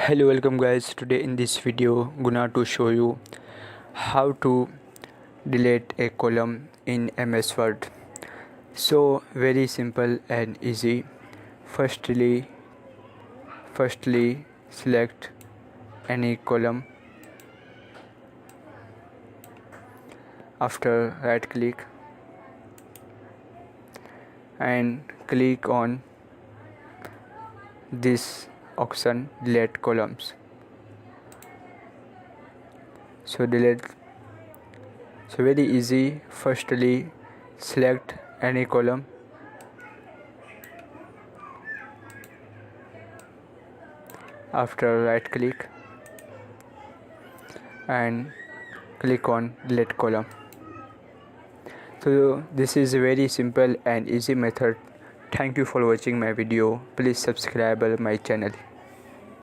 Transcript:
Hello, welcome guys. Today in this video gonna to show you how to delete a column in MS Word. So very simple and easy. Firstly select any column. After right click and click on this option delete columns. So very easy. Firstly select any column. After right click and click on delete column. So this is a very simple and easy method. Thank you for watching my video. Please subscribe my channel.